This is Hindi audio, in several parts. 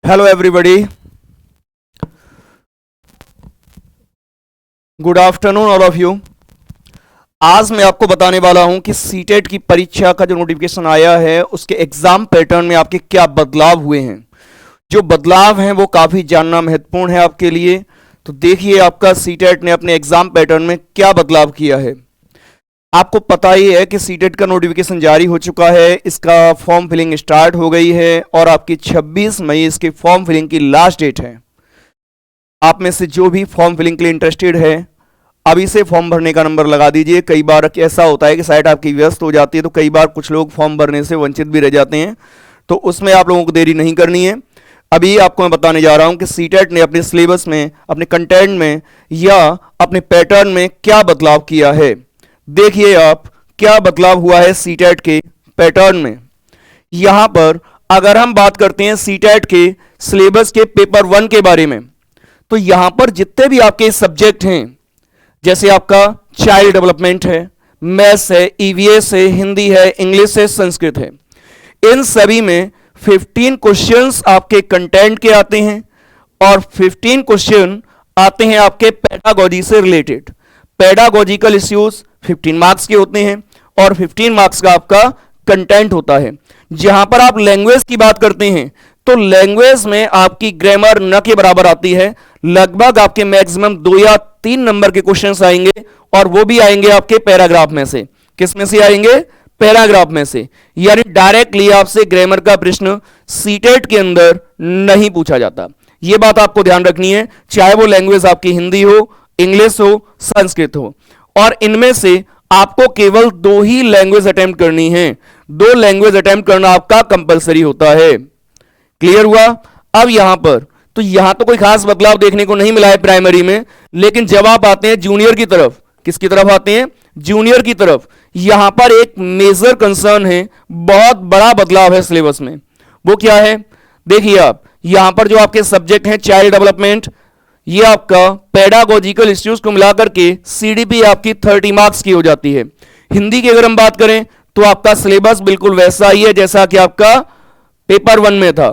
Hello everybody, good afternoon all of you. आज मैं आपको बताने वाला हूं कि सीटेट की परीक्षा का जो नोटिफिकेशन आया है उसके एग्जाम पैटर्न में आपके क्या बदलाव हुए हैं। जो बदलाव हैं वो काफ़ी जानना महत्वपूर्ण है आपके लिए। तो देखिए आपका सीटेट ने अपने एग्जाम पैटर्न में क्या बदलाव किया है। आपको पता ही है कि सीटेट का नोटिफिकेशन जारी हो चुका है, इसका फॉर्म फिलिंग स्टार्ट हो गई है और आपकी 26 मई इसके फॉर्म फिलिंग की लास्ट डेट है। आप में से जो भी फॉर्म फिलिंग के लिए इंटरेस्टेड है अभी से फॉर्म भरने का नंबर लगा दीजिए। कई बार ऐसा होता है कि साइट आपकी व्यस्त हो जाती है, तो कई बार कुछ लोग फॉर्म भरने से वंचित भी रह जाते हैं, तो उसमें आप लोगों को देरी नहीं करनी है। अभी आपको मैं बताने जा रहा हूं कि सीटेट ने अपने सिलेबस में, अपने कंटेंट में या अपने पैटर्न में क्या बदलाव किया है। देखिए आप क्या बदलाव हुआ है सीटेट के पैटर्न में। यहां पर अगर हम बात करते हैं सीटेट के सिलेबस के पेपर 1 के बारे में, तो यहां पर जितने भी आपके सब्जेक्ट हैं, जैसे आपका चाइल्ड डेवलपमेंट है, मैथ्स है, ईवीएस है, हिंदी है, इंग्लिश है, संस्कृत है, इन सभी में 15 क्वेश्चंस आपके कंटेंट के आते हैं और 15 क्वेश्चन आते हैं आपके पेडागोजी से रिलेटेड। पेडागोजिकल इश्यूज 15 मार्क्स के होते हैं और 15 मार्क्स का आपका कंटेंट होता है। जहां पर आप लैंग्वेज की बात करते हैं तो लैंग्वेज में आपकी ग्रामर न के बराबर आती है। लगभग आपके मैक्सिमम 2 या 3 नंबर के क्वेश्चंस आएंगे और वो भी आएंगे आपके पैराग्राफ में से। किस में से आएंगे? पैराग्राफ में से। यानी डायरेक्टली आपसे ग्रामर का प्रश्न सीटेट के अंदर नहीं पूछा जाता। यह बात आपको ध्यान रखनी है, चाहे वो लैंग्वेज आपकी हिंदी हो, इंग्लिश हो, संस्कृत हो। और इनमें से आपको केवल 2 ही लैंग्वेज अटेम्प्ट करनी है। 2 लैंग्वेज अटेम्प्ट करना आपका कंपलसरी होता है। क्लियर हुआ? अब यहां तो कोई खास बदलाव देखने को नहीं मिला है प्राइमरी में, लेकिन जब आप आते हैं जूनियर की तरफ, किसकी तरफ आते हैं? जूनियर की तरफ। यहां पर एक मेजर कंसर्न है, बहुत बड़ा बदलाव है सिलेबस में। वो क्या है? देखिए आप यहां पर जो आपके सब्जेक्ट हैं चाइल्ड डेवलपमेंट, ये आपका पेडागोजिकल इश्यूज को मिलाकर के सीडीपी आपकी 30 मार्क्स की हो जाती है। हिंदी की अगर हम बात करें तो आपका सिलेबस बिल्कुल वैसा ही है जैसा कि आपका पेपर 1 में था।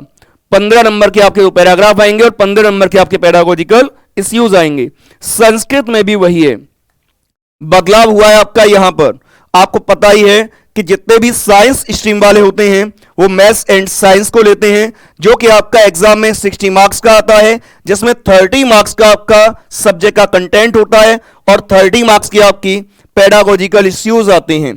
15 नंबर के आपके पैराग्राफ आएंगे और 15 नंबर के आपके पेडागोजिकल इश्यूज आएंगे। संस्कृत में भी वही है। बदलाव हुआ है आपका यहां पर। आपको पता ही है कि जितने भी साइंस स्ट्रीम वाले होते हैं वो मैथ्स एंड साइंस को लेते हैं, जो कि आपका एग्जाम में 60 मार्क्स का आता है, जिसमें 30 मार्क्स का आपका सब्जेक्ट का कंटेंट होता है और 30 मार्क्स की आपकी पेडागोजिकल इश्यूज आते हैं।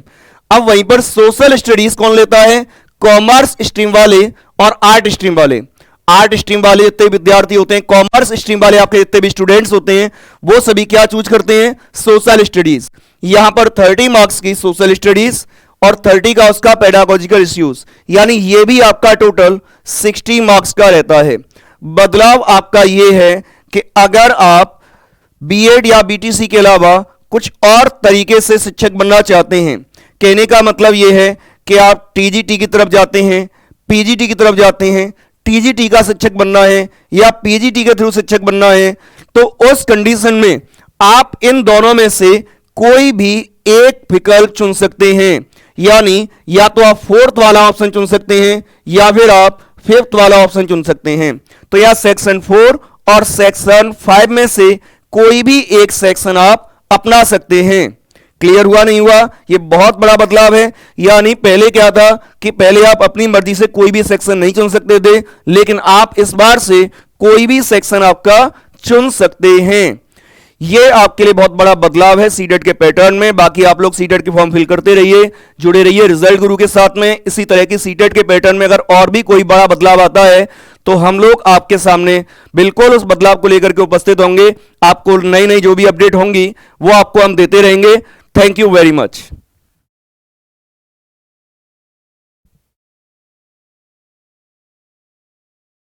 अब वहीं पर सोशल स्टडीज कौन लेता है? कॉमर्स स्ट्रीम वाले और आर्ट स्ट्रीम वाले। आर्ट स्ट्रीम वाले जितने विद्यार्थी होते हैं, कॉमर्स स्ट्रीम वाले आपके जितने भी स्टूडेंट्स होते हैं, वो सभी क्या चूज करते हैं? Social studies. यहां पर 30 मार्क्स की सोशल स्टडीज और 30 का उसका पेडागोजिकल इश्यूज, यानी ये भी आपका टोटल 60 मार्क्स का रहता है। बदलाव आपका ये है कि अगर आप बीएड या बीटीसी के अलावा कुछ और तरीके से शिक्षक बनना चाहते हैं, कहने का मतलब ये है कि आप टीजीटी की तरफ जाते हैं, पीजीटी की तरफ जाते हैं, टीजीटी का शिक्षक बनना है या पीजीटी के थ्रू शिक्षक बनना है, तो उस कंडीशन में आप इन दोनों में से कोई भी एक विकल्प चुन सकते हैं। यानी या तो आप 4th वाला ऑप्शन चुन सकते हैं या फिर आप 5th वाला ऑप्शन चुन सकते हैं। तो या सेक्शन 4 और सेक्शन 5 में से कोई भी एक सेक्शन आप अपना सकते हैं। क्लियर हुआ नहीं हुआ? ये बहुत बड़ा बदलाव है। यानी पहले क्या था कि पहले आप अपनी मर्जी से कोई भी सेक्शन नहीं चुन सकते थे, लेकिन आप इस बार से कोई भी सेक्शन आपका चुन सकते हैं। ये आपके लिए बहुत बड़ा बदलाव है सीटेट के पैटर्न में। बाकी आप लोग सीटेट के फॉर्म फिल करते रहिए, जुड़े रहिए रिजल्ट गुरु के साथ में। इसी तरह की सीटेट के पैटर्न में अगर और भी कोई बड़ा बदलाव आता है तो हम लोग आपके सामने बिल्कुल उस बदलाव को लेकर के उपस्थित होंगे। आपको नई नई जो भी अपडेट होंगी वो आपको हम देते रहेंगे। Thank you very much.